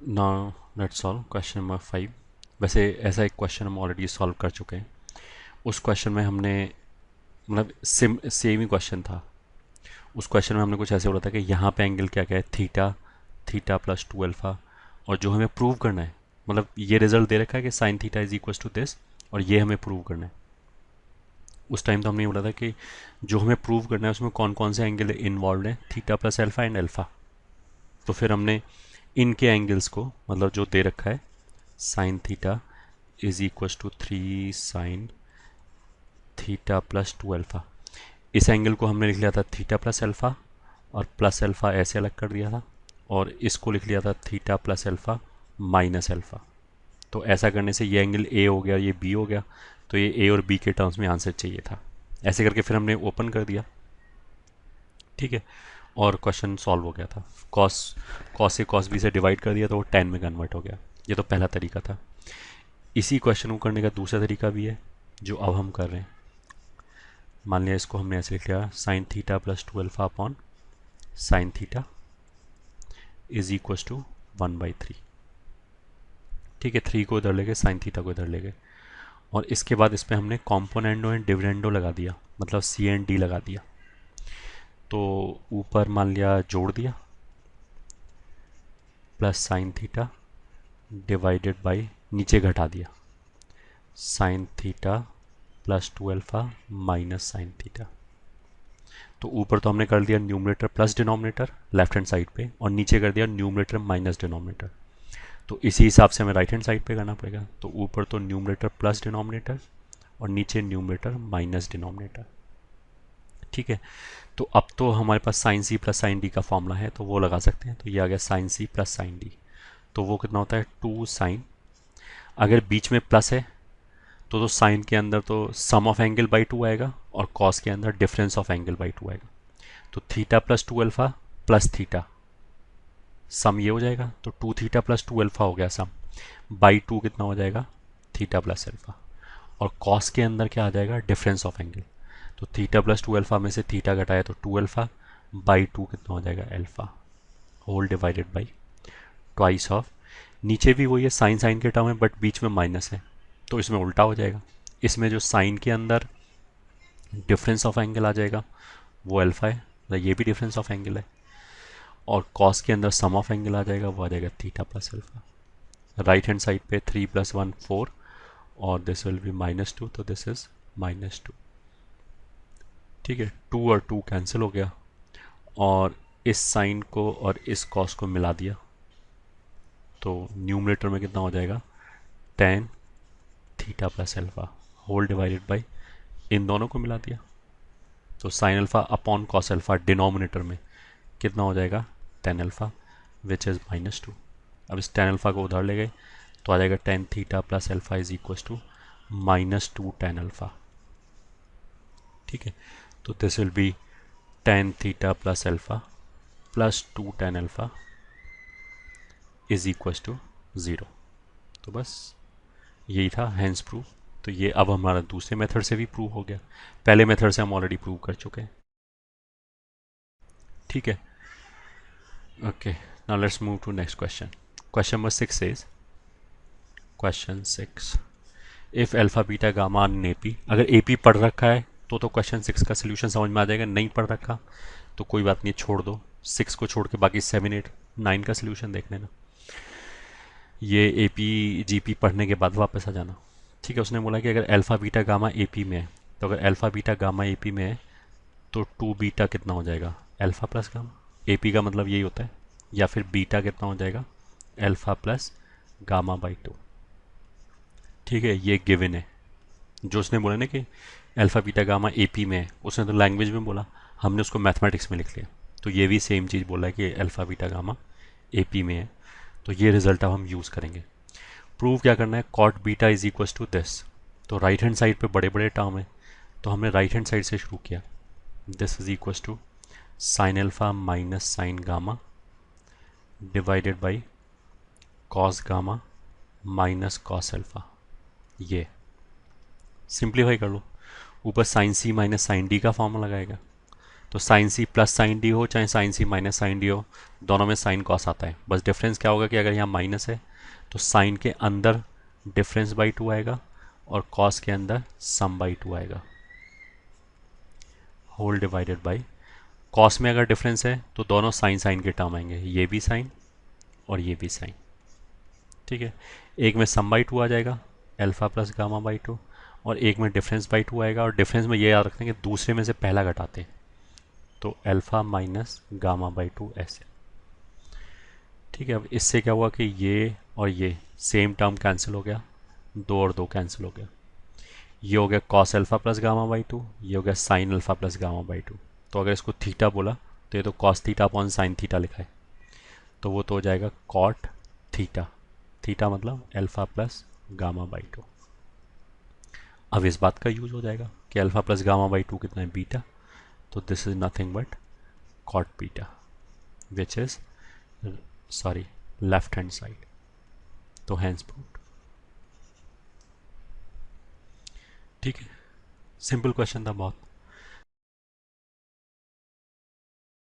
Now let's solve question number 5। वैसे ऐसा एक क्वेश्चन हम ऑलरेडी सॉल्व कर चुके हैं। उस क्वेश्चन में हमने मतलब सेम ही क्वेश्चन था। उस क्वेश्चन में हमने कुछ ऐसे बोला था कि यहाँ पे एंगल क्या क्या है, थीटा, थीटा प्लस 2 अल्फ़ा। और जो हमें प्रूव करना है, मतलब ये रिजल्ट दे रखा है कि sine theta is equal to this, और ये हमें प्रूव करना है। उस टाइम तो हमने ये बोला था कि जो हमें प्रूव करना है उसमें कौन कौन से एंगल इन्वॉल्व हैं, theta plus alpha and alpha. तो फिर हमने इनके एंगल्स को, मतलब जो दे रखा है sine theta is equal to 3 sine theta plus 2 alpha, इस एंगल को हमने लिख लिया था थीटा प्लस अल्फ़ा, और प्लस अल्फ़ा ऐसे अलग कर दिया था, और इसको लिख लिया था theta plus alpha minus alpha. तो ऐसा करने से ये एंगल ए हो गया, ये बी हो गया। तो ये ए और बी के टर्म्स में आंसर चाहिए था। ऐसे करके फिर हमने ओपन कर दिया। ठीक है, और क्वेश्चन सॉल्व हो गया था। कॉस कॉस से कॉस बी से डिवाइड कर दिया तो वो 10 में कन्वर्ट हो गया। ये तो पहला तरीका था। इसी क्वेश्चन को करने का दूसरा तरीका भी है जो अब हम कर रहे हैं। मान लिया इसको हमने ऐसे लिख लिया, sine theta plus 2 alpha upon sine theta is equal to 1/3। ठीक है, 3 को इधर ले गए, साइन थीटा को इधर ले गए, और इसके बाद इस पर हमने कॉम्पोनेंडो एंड डिविडेंडो लगा दिया, मतलब सी एंड डी लगा दिया। तो ऊपर मान लिया जोड़ दिया, plus sine theta divided by नीचे घटा दिया, sign theta plus 2 alpha minus sine theta. तो ऊपर तो हमने कर दिया numerator plus denominator left hand side पे, और नीचे कर दिया न्यूमरेटर माइनस डिनोमिनेटर। तो इसी हिसाब से हमें राइट हैंड साइड पे करना पड़ेगा। तो ऊपर तो न्यूमरेटर प्लस डिनोमिनेटर और नीचे न्यूमरेटर माइनस डिनोमिनेटर। ठीक है, तो अब तो हमारे पास sine C plus sine D का फॉर्मूला है, तो वो लगा सकते हैं। तो ये आ गया sine C plus sine D. तो वो कितना होता है, 2 साइन, अगर बीच में प्लस है तो साइन के अंदर तो सम ऑफ एंगल बाई 2 आएगा, और कॉस के अंदर डिफरेंस ऑफ एंगल बाई 2 आएगा। तो theta plus 2 alpha plus theta, sum ये हो जाएगा, तो 2 थीटा प्लस 2 अल्फ़ा हो गया सम, बाई 2 कितना हो जाएगा, थीटा प्लस अल्फ़ा। और कॉस के अंदर क्या आ जाएगा, डिफरेंस ऑफ एंगल। तो थीटा प्लस 2 अल्फ़ा में से थीटा घटाया तो 2 अल्फ़ा, बाई 2 कितना हो जाएगा, alpha, whole divided by twice of, नीचे भी वही है साइन साइन के टर्म है बट बीच में माइनस है, तो इसमें उल्टा हो जाएगा। इसमें जो साइन के अंदर डिफरेंस ऑफ एंगल आ जाएगा वो अल्फ़ा है, मतलब ये भी डिफरेंस ऑफ एंगल है, और कॉस के अंदर सम ऑफ एंगल आ जाएगा, वो आ जाएगा theta plus alpha. Right hand side पे 3 + 1 4, और दिस विल बी -2, तो दिस इज -2। ठीक है, 2 और 2 कैंसिल हो गया, और इस साइन को और इस कॉस को मिला दिया, तो न्यूमरेटर में कितना हो जाएगा, tan theta plus alpha, whole divided by, इन दोनों को मिला दिया, तो sine alpha upon cos alpha denominator में कितना हो जाएगा, टेन अल्फ़ा, विच इज़ -2। अब इस टेन अल्फ़ा को उधर ले गए तो आ जाएगा tan theta plus alpha is equal to -2 tan alpha. ठीक है, तो this will be tan theta plus alpha plus 2 tan alpha is equal to 0। तो बस यही था हैंस प्रूफ। तो ये अब हमारा दूसरे मेथड से भी प्रूव हो गया, पहले मेथड से हम ऑलरेडी प्रूव कर चुके हैं। ठीक है, okay, now let's move to next question. Question number 6 is, question 6, if alpha beta gamma in AP, अगर एपी पढ़ रखा है तो क्वेश्चन 6 का सोल्यूशन समझ में आ जाएगा, नहीं पढ़ रखा तो कोई बात नहीं, छोड़ दो, 6 को छोड़ के बाकी 7 8 9 का सोल्यूशन देख लेना। ये ए पी जी पी पढ़ने के बाद वापस आ जाना। ठीक है, उसने बोला कि अगर alpha beta gamma A P में है, तो अगर alpha beta gamma A P में है तो 2 बीटा कितना हो जाएगा, alpha plus gamma. A P का मतलब यही होता है, या फिर बीटा कितना हो जाएगा, अल्फ़ा प्लस गामा बाई 2। ठीक है, ये गिवन है। जो उसने बोला ना कि alpha beta gamma A P में है, उसने तो लैंग्वेज में बोला, हमने उसको मैथमेटिक्स में लिख लिया। तो ये भी सेम चीज़ बोला है कि alpha beta gamma A P में है। तो ये रिजल्ट अब हम यूज़ करेंगे। प्रूव क्या करना है, cot beta is equal to this. तो राइट हैंड साइड पे बड़े बड़े टर्म है, तो हमने राइट हैंड साइड से शुरू किया। This is equal to sine alpha minus sine gamma divided by cos gamma minus cos alpha. ये सिंप्लीफाई कर लो, ऊपर sine C minus sine D का फॉर्मूला लगाएगा, तो sine C plus sine D हो चाहे sine C minus sine D हो, दोनों में साइन कॉस आता है। बस डिफरेंस क्या होगा कि अगर यहाँ माइनस है तो साइन के अंदर डिफरेंस बाई टू आएगा और कॉस के अंदर सम बाई टू आएगा, होल डिवाइडेड बाई। कॉस में अगर डिफरेंस है तो दोनों साइन साइन के टर्म आएंगे, ये भी साइन और ये भी साइन। ठीक है, एक में सम बाई टू आ जाएगा alpha plus gamma by to, और एक में डिफरेंस बाई टू आएगा। और डिफरेंस में ये याद रखते हैं कि दूसरे में से पहला घटाते हैं, तो alpha minus gamma by to ऐसे। ठीक है, अब इससे क्या हुआ कि ये और ये सेम टर्म कैंसिल हो गया, दो और दो कैंसिल हो गया। ये हो गया cos alpha plus gamma by two, ये हो गया sine alpha plus gamma by two. तो अगर इसको थीटा बोला तो ये तो cos theta upon sine theta लिखा है, तो वो तो हो जाएगा कॉट थीटा। थीटा मतलब alpha plus gamma by two. अब इस बात का यूज हो जाएगा कि alpha plus gamma by two कितना है, बीटा। तो this is nothing but cot beta which is sorry left hand side. तो हैंस प्रूव्ड। ठीक है, सिंपल क्वेश्चन था बहुत।